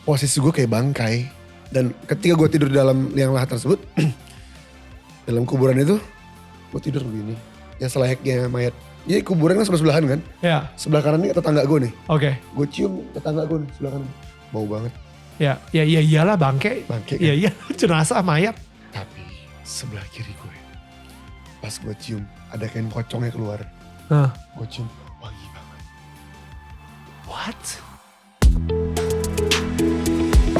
posisi gue kayak bangkai. Dan ketika gue tidur di dalam liang lahat tersebut, dalam kuburan itu, gue tidur begini. Ya selayaknya mayat. Jadi kuburan kan sebelah-sebelahan kan. Ya. Sebelah kanan ini tetangga gue nih. Oke. Gue cium tetangga gue nih sebelah kanan. Bau banget. Ya iyalah bangke. Bangke kan? Iya jenazah mayat. Tapi sebelah kiri gue, pas gue cium ada kain pocongnya keluar. Gue cium wangi banget. What?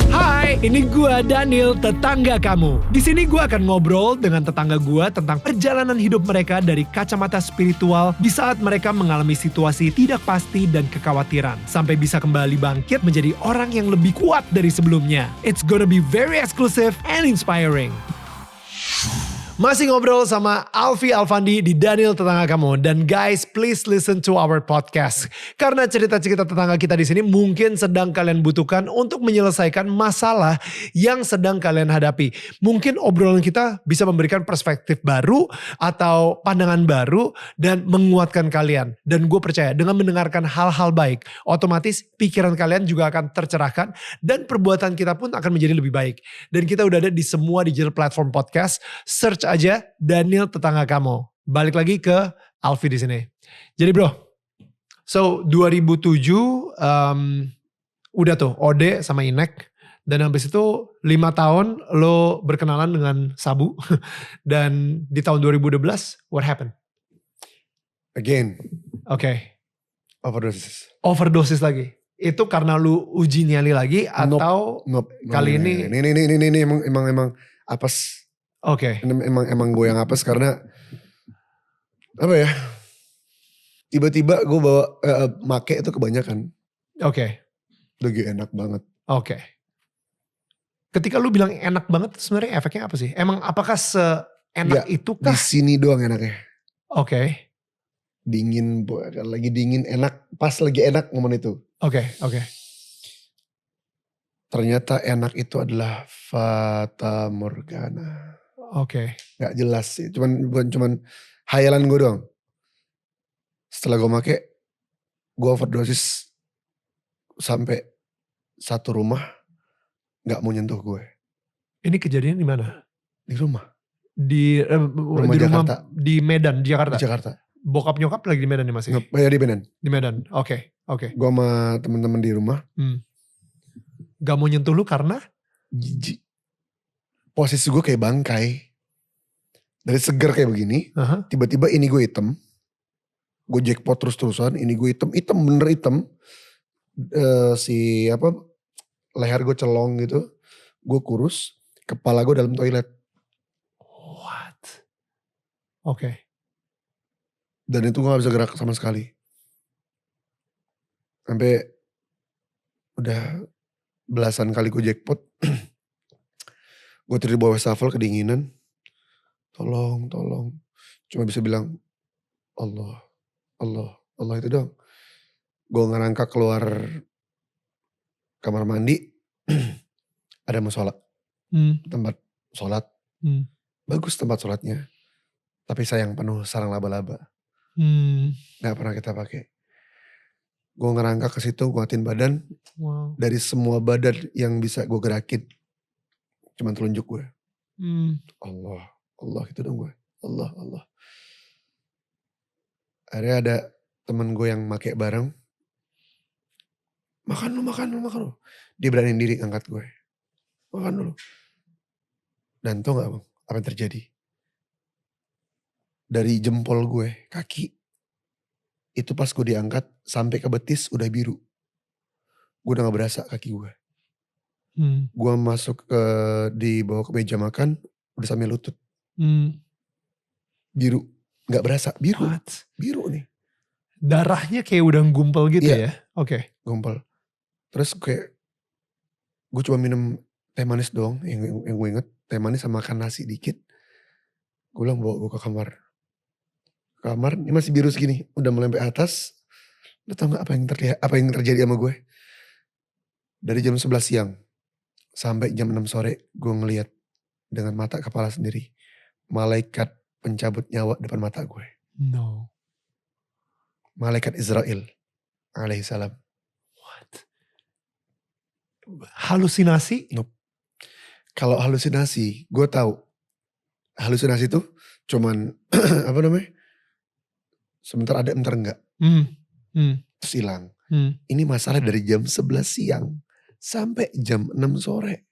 Hai, ini gua Daniel, tetangga kamu. Di sini gua akan ngobrol dengan tetangga gua tentang perjalanan hidup mereka dari kacamata spiritual di saat mereka mengalami situasi tidak pasti dan kekhawatiran, sampai bisa kembali bangkit menjadi orang yang lebih kuat dari sebelumnya. It's gonna be very exclusive and inspiring. Masih ngobrol sama Alfi Alfandi di Daniel Tetangga Kamu. Dan guys, please listen to our podcast. Karena cerita-cerita tetangga kita di sini mungkin sedang kalian butuhkan untuk menyelesaikan masalah yang sedang kalian hadapi. Mungkin obrolan kita bisa memberikan perspektif baru atau pandangan baru dan menguatkan kalian. Dan gue percaya dengan mendengarkan hal-hal baik, otomatis pikiran kalian juga akan tercerahkan dan perbuatan kita pun akan menjadi lebih baik. Dan kita udah ada di semua digital platform podcast. Search aja Daniel Tetangga Kamu. Balik lagi ke Alfi di sini. Jadi bro, so 2007 udah tuh Ode sama Inek, dan habis itu 5 tahun lo berkenalan dengan Sabu. Dan di tahun 2012 what happened? Again. Oke. Overdosis lagi. Itu karena lu uji nyali lagi atau nope. Kali ini emang apes. Oke. Emang gue yang apes karena apa ya? Tiba-tiba gue bawa make itu kebanyakan. Oke. Lagi enak banget. Oke. Ketika lu bilang enak banget, sebenarnya efeknya apa sih? Emang apakah seenak itu kah? Di sini doang enaknya. Oke. Dingin, lagi dingin enak, pas lagi enak momen itu. Oke. Ternyata enak itu adalah Fata Morgana. Oke. Gak jelas sih, bukan cuman hayalan gue doang. Setelah gue make, gue overdosis sampai satu rumah gak mau nyentuh gue. Ini kejadian di mana? Di rumah. Di rumah Jakarta. Di Medan, di Jakarta. Di Jakarta. Bokap nyokap lagi di Medan nih masih? Ya di Medan. Di Medan, oke. Gue sama temen-temen di rumah. Gak mau nyentuh lu karena? Jijik. Posisi gue kayak bangkai. Dari seger kayak begini, tiba-tiba ini gue hitam. Gue jackpot terus-terusan, ini gue hitam bener hitam. Leher gue celong gitu. Gue kurus, kepala gue dalam toilet. What? Oke. Dan itu gue gak bisa gerak sama sekali. Sampai udah belasan kali gue jackpot. Gue tidur di bawah wastafel kedinginan. Tolong. Cuma bisa bilang Allah itu dong. Gue ngerangkak keluar kamar mandi. Ada musola. Tempat sholat. Bagus tempat sholatnya. Tapi sayang penuh sarang laba-laba. Gak pernah kita pakai. Gue ngerangkak ke situ, gue ngatin badan. Wow. Dari semua badan yang bisa gue gerakin, cuman telunjuk gue. Allah itu dong gue. Allah. Akhirnya ada temen gue yang make bareng. Makan lu. Dia beraniin diri angkat gue. Makan dulu. Dan tau gak bang, apa yang terjadi? Dari jempol gue, kaki. Itu pas gue diangkat, sampai ke betis udah biru. Gue udah gak berasa kaki gue. Gue masuk dibawa ke meja makan, udah sampai lutut. Biru, gak berasa, biru. What? Biru nih. Darahnya kayak udah gumpal gitu ya? Oke. Gumpal. Terus kayak, gue cuma minum teh manis doang, yang gue inget. Teh manis sama makan nasi dikit. Gue bilang bawa gue ke kamar. Kamar ini masih biru segini, udah mulai sampai atas. Lo tau gak apa yang terjadi sama gue? Dari jam 11 siang sampai jam 6 sore gue ngeliat dengan mata kepala sendiri malaikat pencabut nyawa depan mata gue. No. Malaikat Israel alaihissalam. What? Halusinasi? Nope. Kalau halusinasi, gue tahu. Halusinasi itu cuman apa namanya? Sebentar ada, bentar enggak. Terus hilang. Ini masalah dari jam 11 siang sampai jam 6 sore.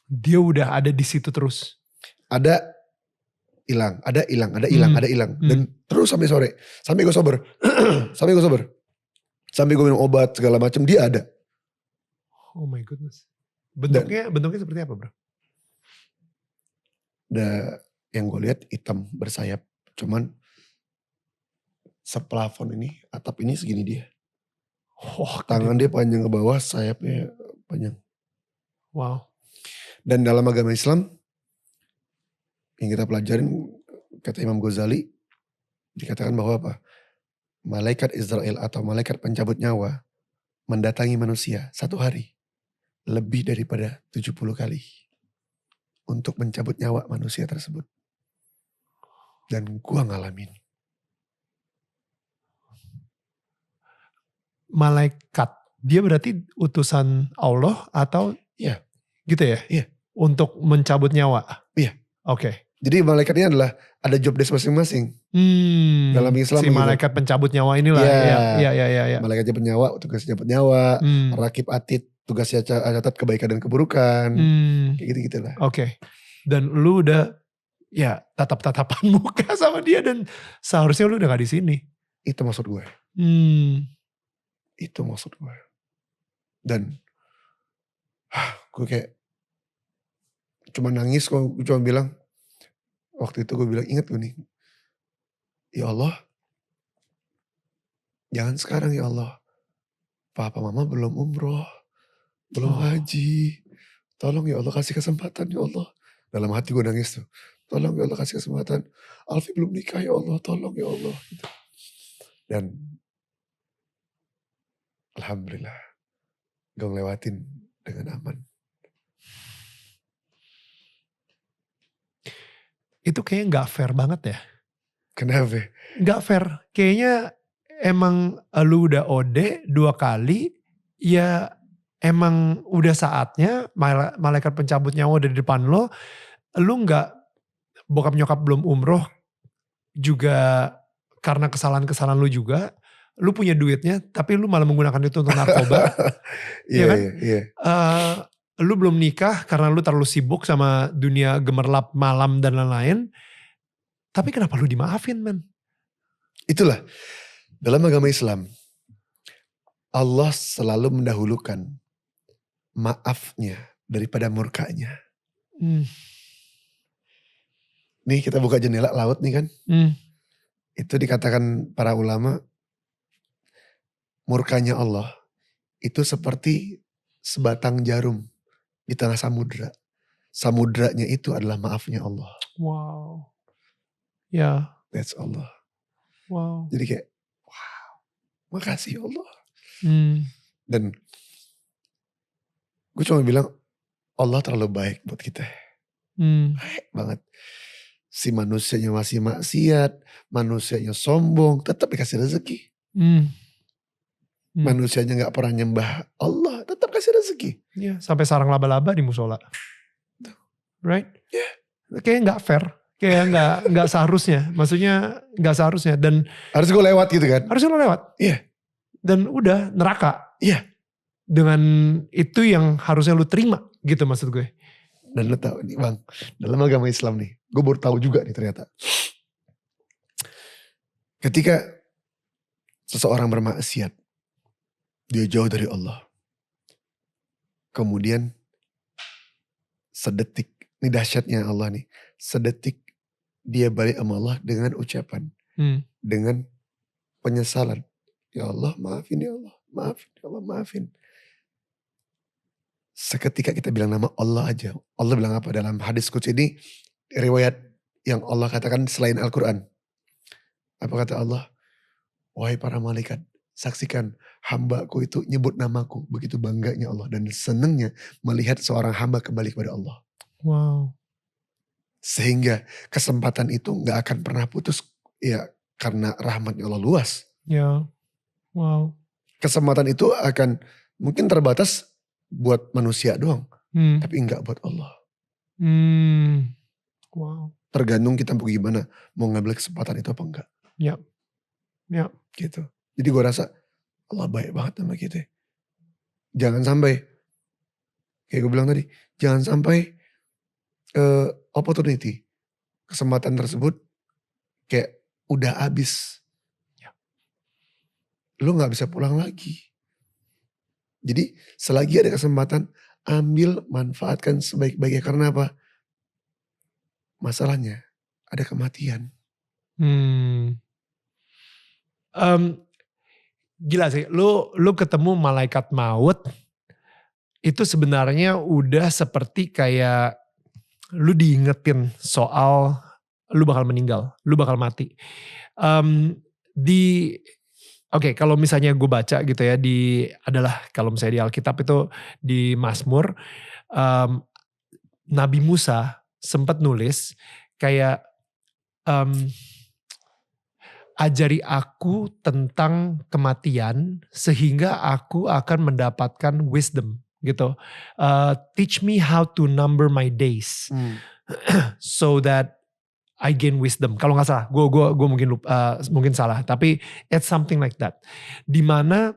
Dia udah ada di situ terus. Ada hilang, ada hilang, ada hilang, ada hilang. Dan terus sampai sore. Sampai gue sober. Sampai gue sober. Sampai gue minum obat segala macam, dia ada. Oh my goodness. Bentuknya seperti apa, bro? Yang gue lihat hitam bersayap. Cuman seplafon ini, atap ini segini dia. Oh, Tangan dia panjang ke bawah, sayapnya panjang. Wow. Dan dalam agama Islam, yang kita pelajarin, kata Imam Ghazali, dikatakan bahwa apa? Malaikat Israel atau malaikat pencabut nyawa mendatangi manusia satu hari lebih daripada 70 kali untuk mencabut nyawa manusia tersebut. Dan gua ngalamin. Malaikat, dia berarti utusan Allah atau Iya. Gitu ya? Iya. Untuk mencabut nyawa? Iya. Oke. Jadi malaikatnya adalah ada job desk masing-masing. Dalam Islam si malaikat pencabut nyawa inilah. Iya. Malaikatnya penyawa, tugasnya pencabut nyawa. Rakib atid, tugasnya catat kebaikan dan keburukan. Kayak gitu-gitu lah. Oke. Dan lu udah ya tatap-tatapan muka sama dia dan seharusnya lu udah gak di sini. Itu maksud gue. Itu maksud gue. Dan gue kayak cuma nangis kok. Gue cuma bilang, waktu itu gue bilang, ingat gue nih, ya Allah, jangan sekarang ya Allah. Papa mama belum umroh, belum haji. Tolong ya Allah kasih kesempatan ya Allah. Dalam hati gue nangis tuh. Tolong ya Allah kasih kesempatan. Alfi belum nikah ya Allah, tolong ya Allah. Dan alhamdulillah, gue ngelewatin dengan aman. Itu kayaknya gak fair banget ya. Kenapa? Gak fair. Kayaknya emang lu udah OD 2 kali. Ya emang udah saatnya malaikat pencabut nyawa udah di depan lo. Lu gak, bokap nyokap belum umroh. Juga karena kesalahan-kesalahan lu juga. Lu punya duitnya tapi lu malah menggunakan itu untuk narkoba. Iya kan? Iya. Lu belum nikah karena lu terlalu sibuk sama dunia gemerlap malam dan lain-lain. Tapi kenapa lu dimaafin, men? Itulah, dalam agama Islam, Allah selalu mendahulukan maafnya daripada murkanya. Nih kita buka jendela laut nih kan. Itu dikatakan para ulama, murkanya Allah itu seperti sebatang jarum di tengah samudra. Samudranya itu adalah maafnya Allah. Wow. Ya. That's Allah. Wow. Jadi kayak, wow, makasih ya Allah. Dan gue cuma bilang, Allah terlalu baik buat kita. Baik banget. Si manusianya masih maksiat, manusianya sombong, tetap dikasih rezeki. Manusianya gak pernah nyembah Allah, tetap kasih rezeki. Iya, sampai sarang laba-laba di musola. Right? Yeah. Kayaknya gak fair. Kayak gak seharusnya. Maksudnya gak seharusnya. Dan harus gue lewat gitu kan. Harusnya lo lewat. Iya. Yeah. Dan udah neraka. Iya. Yeah. Dengan itu yang harusnya lu terima gitu maksud gue. Dan lu tahu nih bang, dalam agama Islam nih, gue baru tahu juga nih ternyata. Ketika seseorang bermaksiat, dia jauh dari Allah. Kemudian sedetik, ini dahsyatnya Allah nih, sedetik dia balik sama Allah dengan ucapan, dengan penyesalan. Ya Allah maafin ya Allah, maafin ya Allah, maafin. Seketika kita bilang nama Allah aja. Allah bilang apa dalam hadis qudsi ini, riwayat yang Allah katakan selain Al-Quran. Apa kata Allah? Wahai para malaikat, saksikan hambaku itu nyebut namaku. Begitu bangganya Allah dan senangnya melihat seorang hamba kembali kepada Allah. Wow. Sehingga kesempatan itu gak akan pernah putus. Ya karena rahmatnya Allah luas. Ya. Wow. Kesempatan itu akan mungkin terbatas buat manusia doang, Hmm. tapi enggak buat Allah. Wow. Tergantung kita mau gimana, mau ngambil kesempatan itu apa enggak. Yap. Gitu. Jadi gue rasa Allah baik banget sama kita. Jangan sampai, kayak gue bilang tadi, jangan sampai opportunity, kesempatan tersebut kayak udah habis. Lu gak bisa pulang lagi. Jadi selagi ada kesempatan, ambil, manfaatkan sebaik-baiknya. Karena apa? Masalahnya ada kematian. Gila sih, lu ketemu malaikat maut, itu sebenarnya udah seperti kayak lu diingetin soal lu bakal meninggal, lu bakal mati. Oke, kalau misalnya gue baca gitu ya, kalau misalnya di Alkitab itu di Mazmur, Nabi Musa sempat nulis kayak ajari aku tentang kematian sehingga aku akan mendapatkan wisdom gitu. Teach me how to number my days so that I gain wisdom. Kalau nggak salah, gue mungkin salah, tapi it's something like that. Dimana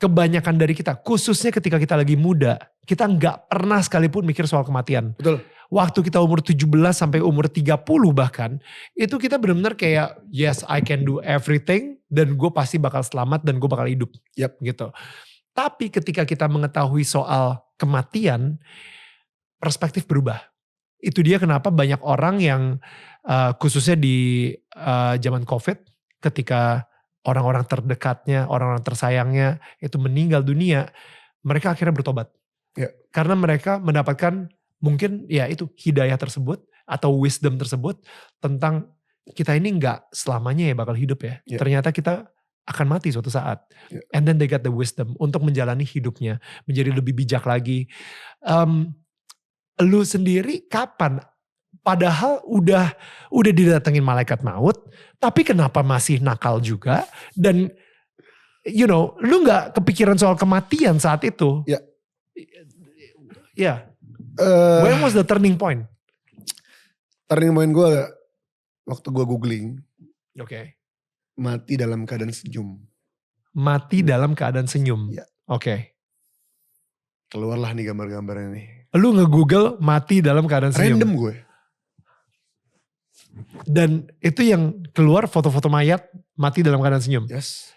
kebanyakan dari kita, khususnya ketika kita lagi muda, kita nggak pernah sekalipun mikir soal kematian. Betul. Waktu kita umur 17 sampai umur 30 bahkan, itu kita benar-benar kayak, yes I can do everything, dan gue pasti bakal selamat dan gue bakal hidup. Yap. Gitu. Tapi ketika kita mengetahui soal kematian, perspektif berubah. Itu dia kenapa banyak orang yang khususnya di zaman COVID, ketika orang-orang terdekatnya, orang-orang tersayangnya itu meninggal dunia, mereka akhirnya bertobat. Ya. Karena mereka mendapatkan mungkin ya itu hidayah tersebut atau wisdom tersebut tentang kita ini nggak selamanya ya bakal hidup ya. Ya. Ternyata kita akan mati suatu saat. Ya. And then they got the wisdom untuk menjalani hidupnya menjadi lebih bijak lagi. Lu sendiri kapan? Padahal udah didatengin malaikat maut, tapi kenapa masih nakal juga? Dan you know, lu nggak kepikiran soal kematian saat itu? Ya. Ya. When was the turning point? Turning point gue waktu gue googling. Oke. Mati dalam keadaan senyum. Mati dalam keadaan senyum. Ya. Oke. Keluarlah nih gambar-gambar ini. Lu nge-google mati dalam keadaan senyum. Random gue. Dan itu yang keluar foto-foto mayat mati dalam keadaan senyum. Yes.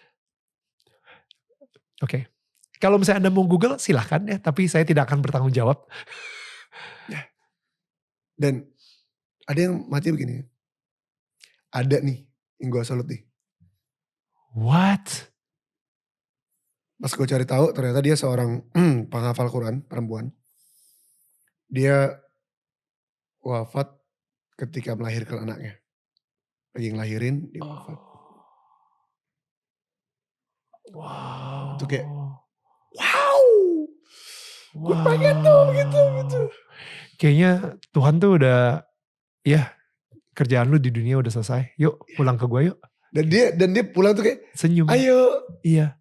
Oke. Kalau misalnya Anda mau Google silahkan ya, tapi saya tidak akan bertanggung jawab. Ya. Dan ada yang mati begini. Ada nih yang gue salut nih. What? Pas gue cari tahu ternyata dia seorang penghafal Quran, perempuan. Dia wafat ketika melahirkan anaknya. Lagi ngelahirin, dia wafat. Wow. Itu kayak, wow. Gue pengen tuh gitu. Kayaknya Tuhan tuh udah, ya kerjaan lu di dunia udah selesai. Yuk pulang ke gue yuk. Dan dia pulang tuh kayak, senyum. ayo. Iya.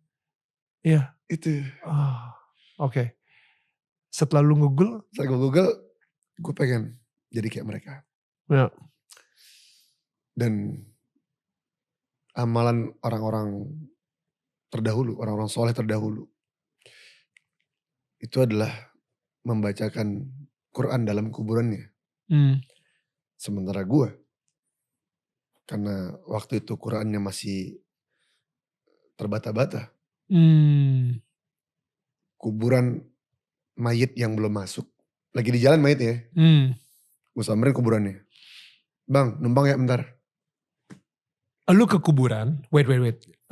Itu. Oke. Setelah lu Google, gue pengen jadi kayak mereka. Ya. Dan amalan orang-orang terdahulu, orang-orang soleh terdahulu, itu adalah membacakan Quran dalam kuburannya. Sementara gue, karena waktu itu Qurannya masih terbata-bata, kuburan mayit yang belum masuk, lagi di jalan mayitnya, gue samperin kuburannya. Bang, numpang ya bentar. Lu ke kuburan, wait.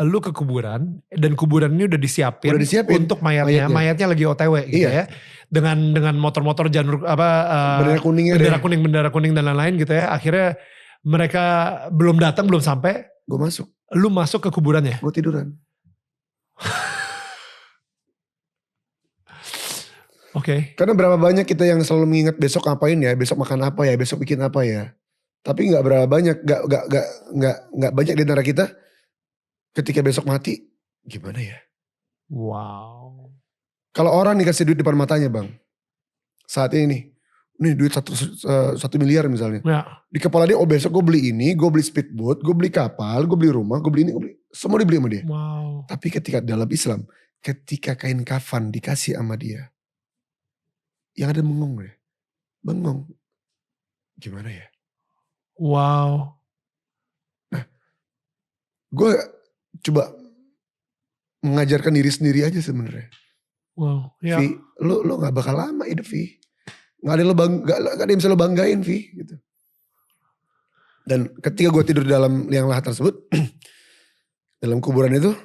Lu ke kuburan dan kuburan ini udah disiapin untuk mayatnya. Mayatnya lagi OTW gitu ya. Dengan motor-motor janur bendera kuningnya, bendera kuning dan lain-lain gitu ya. Akhirnya mereka belum datang, belum sampai. Gue masuk. Lu masuk ke kuburannya. Gue tiduran. Oke. Karena berapa banyak kita yang selalu mengingat besok ngapain ya, besok makan apa ya, besok bikin apa ya. Tapi nggak berapa banyak, nggak banyak di antara kita ketika besok mati gimana ya? Wow. Kalau orang dikasih duit depan matanya bang, saat ini nih duit 1 miliar misalnya. Ya. Di kepala dia, oh besok gue beli ini, gue beli speedboat, gue beli kapal, gue beli rumah, gue beli ini, semua dibeli sama dia. Wow. Tapi ketika dalam Islam, ketika kain kafan dikasih sama dia, yang ada bengong. Gimana ya? Wow. Gue coba mengajarkan diri sendiri aja sebenarnya. Wow. Ya. Vi, lo gak bakal lama hidup Vi. Gak ada yang bisa lo banggain Vi. Gitu. Dan ketika gue tidur dalam liang lahat tersebut, dalam kuburan itu,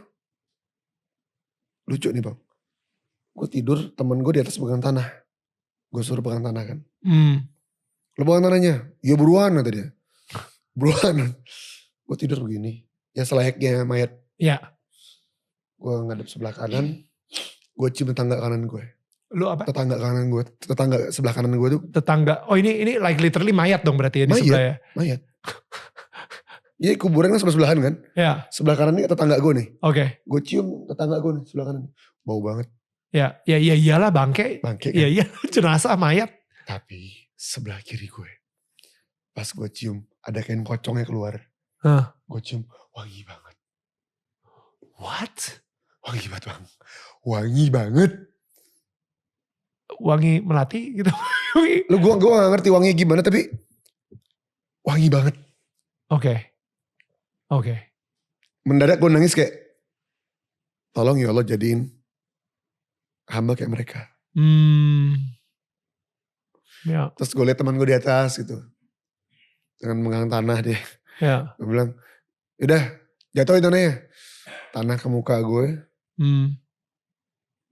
lucu nih bang. Gue tidur, temen gue di atas pegang tanah. Gue suruh pegang tanah kan. Lo pegang tanahnya? Ya buruan kata dia. Buruan. Gue tidur begini. Ya selayaknya mayat. Ya. Gue ngadep sebelah kanan. Gue cium tetangga kanan gue. Lu apa? Tetangga kanan gue. Tetangga sebelah kanan gue tuh. Tetangga. Oh ini like literally mayat dong berarti ya di sebelah ya? Mayat. Iya kuburan kan sebelah-sebelahan kan. Ya. Sebelah kanan ini tetangga gue nih. Oke. Gue cium tetangga gue nih sebelah kanan. Bau banget. Ya iyalah bangke. Bangke kan. Iya jenazah mayat. Tapi sebelah kiri gue. Pas gue cium ada kain pocongnya keluar. Gue cium wangi banget. What? Wangi banget bang. Wangi banget. Wangi melati gitu. Lu gue gak ngerti wangi gimana tapi wangi banget. Oke. Mendadak gue nangis kayak, tolong ya Allah jadiin hamba kayak mereka. Ya. Terus gue liat teman gue di atas gitu. Dengan mengang tanah dia. Ya. Gue bilang, udah jatuhin tanahnya. Tanah ke muka gue.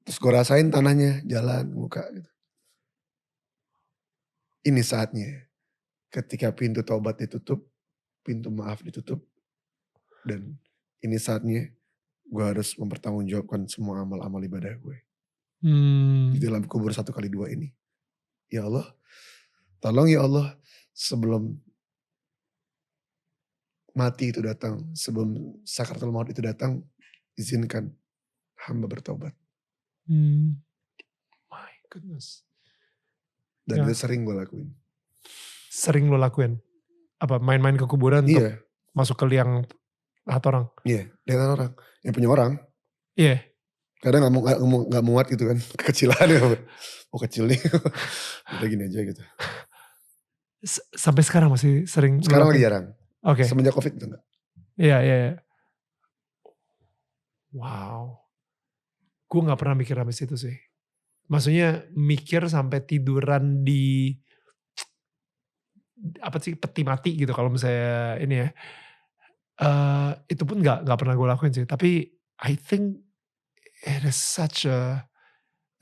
Terus gue rasain tanahnya jalan ke muka gitu. Ini saatnya. Ketika pintu taubat ditutup. Pintu maaf ditutup. Dan ini saatnya gue harus mempertanggungjawabkan semua amal-amal ibadah gue. Di dalam kubur 1x2 ini. Ya Allah. Tolong ya Allah. Sebelum mati itu datang. Sebelum sakaratul maut itu datang. Izinkan hamba bertobat. My goodness. Dan Ya. itu sering gue lakuin. Sering lo lakuin? Apa main-main ke kuburan untuk masuk ke liang lahat orang? Iya, dengan orang. Yang punya orang. Iya. Kadang gak muat gitu kan. Kekecilan ya. Oh kecil nih. Udah gini aja gitu. Sampai sekarang masih sering? Sekarang lagi jarang. Oke. Semenjak COVID itu enggak. Iya. Wow. Gue gak pernah mikir sampai situ sih. Maksudnya mikir sampai tiduran di apa sih peti mati gitu kalau misalnya ini ya. Itu pun gak pernah gue lakuin sih. Tapi I think it is such a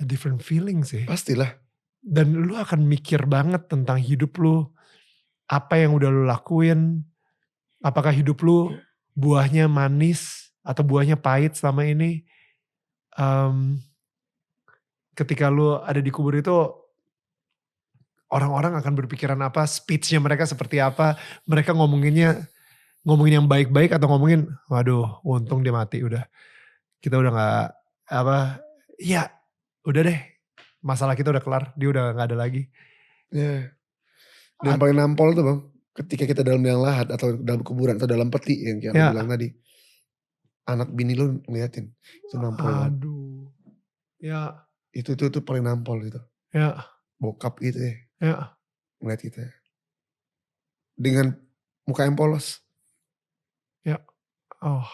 different feeling sih. Pastilah. Dan lu akan mikir banget tentang hidup lu. Apa yang udah lu lakuin. Apakah hidup lu buahnya manis atau buahnya pahit selama ini. Ketika lu ada di kubur itu, orang-orang akan berpikiran apa, speech-nya mereka seperti apa, mereka ngomongin yang baik-baik atau ngomongin, waduh untung dia mati udah. Kita udah gak, ya udah deh, masalah kita udah kelar, dia udah gak ada lagi. Ya. Dan paling nampol tuh bang, ketika kita dalam liang lahat atau dalam kuburan atau dalam peti yang kayak aku bilang tadi. Anak bini lu ngeliatin, itu nampol banget. Aduh, ya. Itu paling nampol gitu. Ya. Bokap gitu ya. Ya. Ngeliat kita. Dengan muka yang polos. Ya. Oh.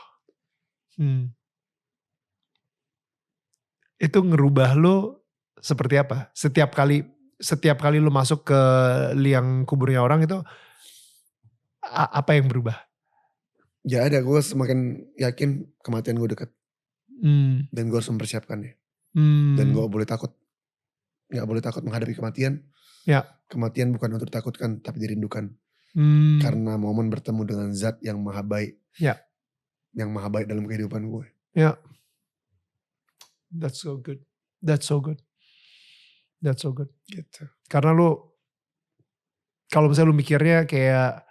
Itu ngerubah lu seperti apa? Setiap kali lu masuk ke liang kuburnya orang itu, apa yang berubah? Ya ada, gue semakin yakin kematian gue dekat. Dan gue harus mempersiapkannya. Dan gue boleh takut. Gak boleh takut menghadapi kematian. Ya. Kematian bukan untuk ditakutkan, tapi dirindukan. Karena momen bertemu dengan zat yang maha baik. Ya. Yang maha baik dalam kehidupan gue. Ya. That's so good. That's so good. That's so good. Gitu. Karena lu, kalau misalnya lu mikirnya kayak,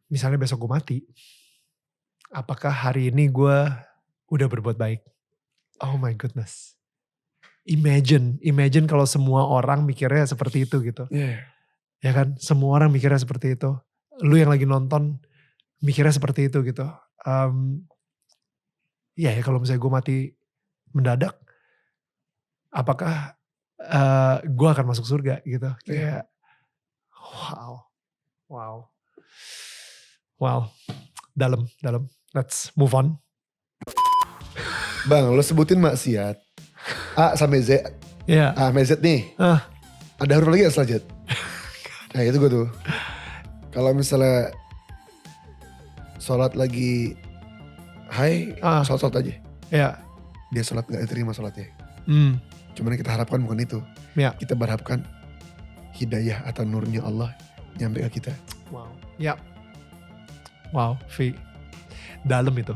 misalnya besok gue mati. Apakah hari ini gue udah berbuat baik? Oh my goodness. Imagine kalau semua orang mikirnya seperti itu gitu. Iya. Ya kan, semua orang mikirnya seperti itu. Lu yang lagi nonton mikirnya seperti itu gitu. Ya kalau misalnya gue mati mendadak, apakah gue akan masuk surga gitu. Kayak wow. Dalam. Let's move on. Bang, lo sebutin maksiat A sampai Z. Ya. A sampai Z nih. Ada huruf lagi gak setelah Z? Nah itu gue tuh. Kalau misalnya sholat lagi sholat aja. Ya. Dia sholat gak diterima sholatnya. Cuman yang kita harapkan bukan itu. Ya. Kita berharapkan hidayah atau nurnya Allah nyampe ke kita. Wow. Ya. Wow, V. Dalam itu.